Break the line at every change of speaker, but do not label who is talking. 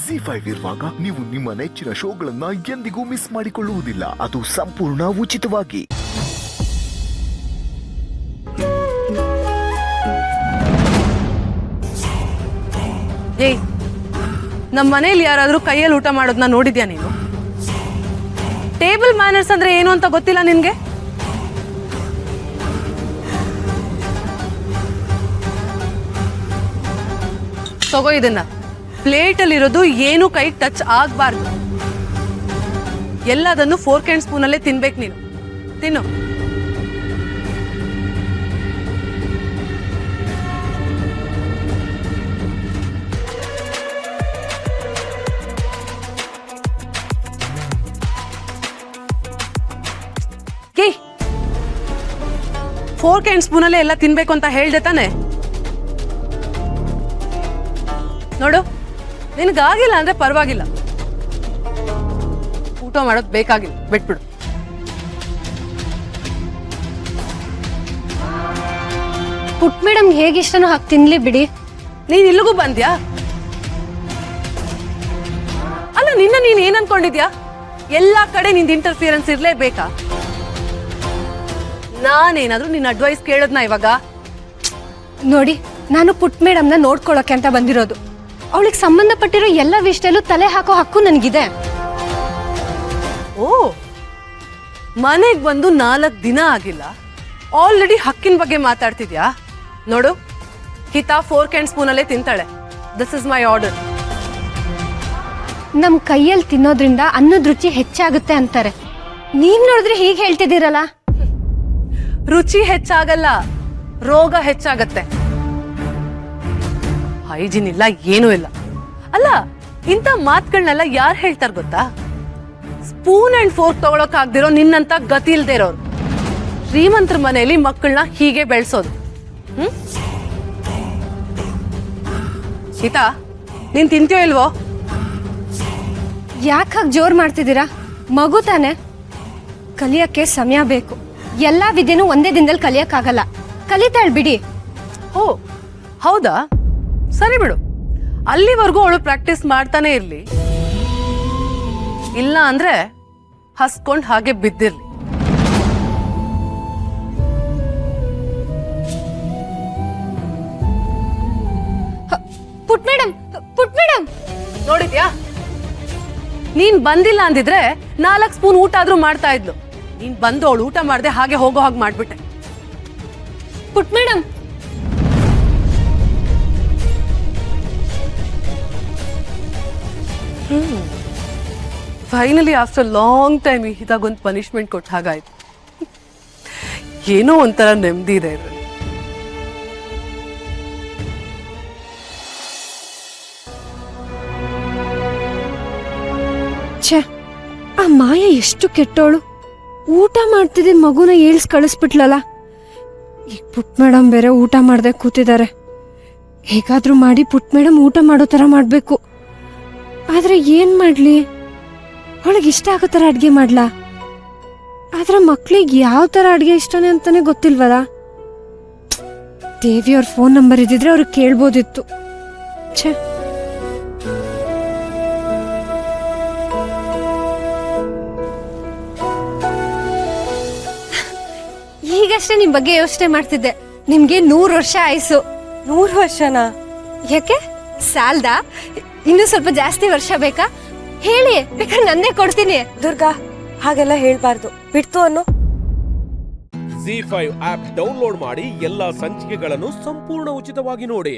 ZEE5 ಇರುವಾಗ ನೀವು ನಿಮ್ಮ ನೆಚ್ಚಿನ ಶೋಗಳನ್ನ ಎಂದಿಗೂ ಮಿಸ್ ಮಾಡಿಕೊಳ್ಳುವುದಿಲ್ಲ. ಅದು ಸಂಪೂರ್ಣ ಉಚಿತವಾಗಿ.
ಏಯ್, ನಮ್ಮ ಮನೇಲಿ ಯಾರಾದ್ರೂ ಕೈಯಲ್ಲಿ ಊಟ ಮಾಡೋದನ್ನ ನೋಡಿದ್ಯಾ ನೀನು? ಟೇಬಲ್ ಮ್ಯಾನರ್ಸ್ ಅಂದ್ರೆ ಏನು ಅಂತ ಗೊತ್ತಿಲ್ಲ ನಿನ್ಗೆ? ತಗೋ ಇದನ್ನ. ಪ್ಲೇಟಲ್ಲಿರೋದು ಏನು ಕೈ ಟಚ್ ಆಗಬಾರ್ದು. ಎಲ್ಲದನ್ನು ಫೋರ್ಕ್ ಅಂಡ್ ಸ್ಪೂನಲ್ಲೇ ತಿನ್ಬೇಕು ನೀನು. ತಿನ್ನು. ಫೋರ್ಕ್ ಅಂಡ್ ಸ್ಪೂನಲ್ಲೇ ಎಲ್ಲ ತಿನ್ಬೇಕು ಅಂತ ಹೇಳ್ದೆ ತಾನೆ? ನೋಡು, ನಿನಗಾಗಿಲ್ಲ ಅಂದ್ರೆ ಪರವಾಗಿಲ್ಲ, ಊಟ ಮಾಡೋದು ಬೇಕಾಗಿಲ್ಲ, ಬಿಟ್ಬಿಡು.
ಪುಟ್ ಮೇಡಮ್ ಹೇಗಿಷ್ಟನೋ ಹಾಕಿ ತಿನ್ಲಿ ಬಿಡಿ.
ನೀನ್ ಇಲ್ಲಿಗೂ ಬಂದ್ಯಾ? ಅಲ್ಲ, ನೀನ್ ಏನ್ ಅನ್ಕೊಂಡಿದ್ಯಾ? ಎಲ್ಲಾ ಕಡೆ ನಿಂದ ಇಂಟರ್ಫಿಯರೆನ್ಸ್ ಇರ್ಲೇಬೇಕಾ? ನಾನೇನಾದ್ರೂ ನಿನ್ನ ಅಡ್ವೈಸ್ ಕೇಳದ್ನ ಇವಾಗ?
ನೋಡಿ, ನಾನು ಪುಟ್ ಮೇಡಮ್ನ ನೋಡ್ಕೊಳ್ಳೋಕೆ ಅಂತ ಬಂದಿರೋದು. ಅವಳಿಗೆ ಸಂಬಂಧಪಟ್ಟಿರೋ ಎಲ್ಲ ವಿಷಯದಲ್ಲೂ ತಲೆ ಹಾಕೋ ಹಕ್ಕು ನನಗಿದೆ.
ಓ, ಮನೆಗ್ ಬಂದು 4 ದಿನ ಆಗಿಲ್ಲ, ಆಲ್ರೆಡಿ ಹಕ್ಕಿನ ಬಗ್ಗೆ ಮಾತಾಡ್ತಿದ್ಯಾ? ನೋಡು, ಹಿತಾ ಫೋರ್ಕ್ ಅಂಡ್ ಸ್ಪೂನಲ್ಲೇ ತಿಂತಾಳೆ. This is my order.
ನಮ್ ಕೈಯಲ್ಲಿ ತಿನ್ನೋದ್ರಿಂದ ಅನ್ನದ ರುಚಿ ಹೆಚ್ಚಾಗುತ್ತೆ ಅಂತಾರೆ. ನೀವ್ ನೋಡಿದ್ರೆ ಹೀಗೆ ಹೇಳ್ತಿದ್ದೀರಲ್ಲ.
ರುಚಿ ಹೆಚ್ಚಾಗಲ್ಲ, ರೋಗ ಹೆಚ್ಚಾಗತ್ತೆ. ಹೈಜಿನ್ ಇಲ್ಲ, ಏನೂ ಇಲ್ಲ. ಅಲ್ಲ, ಇಂಥ ಮಾತುಗಳನ್ನೆಲ್ಲ ಯಾರು ಹೇಳ್ತಾರ ಗೊತ್ತಾ? ಸ್ಪೂನ್ ಅಂಡ್ ಫೋರ್ಕ್ ತಗೊಳಕ್ ಆಗ್ದಿರೋ ನಿನ್ನಂತ ಗತಿ ಇಲ್ದೇ ಇರೋರು. ಶ್ರೀಮಂತರ ಮನೆಯಲ್ಲಿ ಮಕ್ಕಳನ್ನ ಹೀಗೆ ಬೆಳೆಸೋದು. ಸೀತಾ, ನೀನ್ ತಿಂತೀಯೋ ಇಲ್ವೋ?
ಯಾಕಾಗ ಜೋರ್ ಮಾಡ್ತಿದ್ದೀರಾ? ಮಗು ತಾನೆ, ಕಲಿಯಕ್ಕೆ ಸಮಯ ಬೇಕು. ಎಲ್ಲಾ ವಿದ್ಯೆನೂ ಒಂದೇ ದಿನದಲ್ಲಿ ಕಲಿಯಕ್ಕಾಗಲ್ಲ. ಕಲಿತಾಳ್ ಬಿಡಿ.
ಓ, ಹೌದಾ? ಸರಿ ಬಿಡು, ಅಲ್ಲಿವರೆಗೂ ಅವಳು ಪ್ರಾಕ್ಟೀಸ್ ಮಾಡ್ತಾನೆ ಇರ್ಲಿ. ಇಲ್ಲ ಅಂದ್ರೆ ಹಸ್ಕೊಂಡ್ ಹಾಗೆ ಬಿದ್ದಿರ್ಲಿ.
ಪುಟ್ ಮೇಡಮ್
ನೋಡಿದ್ಯಾ? ನೀನ್ ಬಂದಿಲ್ಲ ಅಂದಿದ್ರೆ 4 ಸ್ಪೂನ್ ಊಟ ಆದ್ರೂ ಮಾಡ್ತಾ ಇದ್ಲು. ನೀನ್ ಬಂದು ಅವಳು ಊಟ ಮಾಡ್ದೆ ಹಾಗೆ ಹೋಗೋ ಹಾಗೆ ಮಾಡ್ಬಿಟ್ಟೆ.
Put madam,
finally after long time ಇದಾಗೊಂದು ಪನಿಷ್ಮೆಂಟ್ ಕೊಟ್ಟ ಹಾಗಾಯ್ತು. ಏನೋ ಒಂಥರ ನೆಮ್ಮದಿ ಇದೆ ಇದ್ರಲ್ಲಿ.
ಛೇ, ಆ ಮಾಯ ಎಷ್ಟು ಕೆಟ್ಟೋಳು. ಊಟ ಮಾಡ್ತಿದ್ದ ಮಗುನ ಏಳ್ಸ್ ಕಳಿಸ್ಬಿಟ್ಲಲ್ಲ. ಈಗ ಪುಟ್ ಮೇಡಮ್ ಬೇರೆ ಊಟ ಮಾಡ್ದೆ ಕೂತಿದ್ದಾರೆ. ಹೇಗಾದ್ರೂ ಮಾಡಿ ಪುಟ್ ಮೇಡಮ್ ಊಟ ಮಾಡೋ ತರ ಮಾಡ್ಬೇಕು. ಆದ್ರೆ ಏನ್ ಮಾಡ್ಲಿ? ಅವಳಿಗೆ ಇಷ್ಟ ಆಗೋ ತರ ಅಡ್ಗೆ ಮಾಡ್ಲಾ? ಆದ್ರೆ ಮಕ್ಳಿಗೆ ಯಾವ ತರ ಅಡ್ಗೆ ಇಷ್ಟನೇ ಅಂತಾನೆ ಗೊತ್ತಿಲ್ವಲ್ಲ. ದೇವಿಯವ್ರ ಫೋನ್ ನಂಬರ್ ಇದ್ದಿದ್ರೆ ಅವ್ರಿಗೆ ಕೇಳ್ಬೋದಿತ್ತು. ಛೇ, ಈಗಷ್ಟೇ ನಿಮ್ ಬಗ್ಗೆ ಯೋಚನೆ ಮಾಡ್ತಿದ್ದೆ. ನಿಮ್ಗೆ 100 ವರ್ಷ ಆಯ್ಸು.
100 ವರ್ಷನಾ?
ಯಾಕೆ ಸಾಲ್ದಾ? ಇನ್ನು ಸ್ವಲ್ಪ ಜಾಸ್ತಿ ವರ್ಷ ಬೇಕಾ? ಹೇಳಿ, ಬೇಕಾದ್ರೆ ನನ್ನೇ ಕೊಡ್ತೀನಿ.
ದುರ್ಗಾ, ಹಾಗೆಲ್ಲ ಹೇಳ್ಬಾರ್ದು, ಬಿಡ್ತು ಅನ್ನೋ.
ZEE5 ಆಪ್ ಡೌನ್ಲೋಡ್ ಮಾಡಿ ಎಲ್ಲಾ ಸಂಚಿಕೆಗಳನ್ನು ಸಂಪೂರ್ಣ ಉಚಿತವಾಗಿ ನೋಡಿ.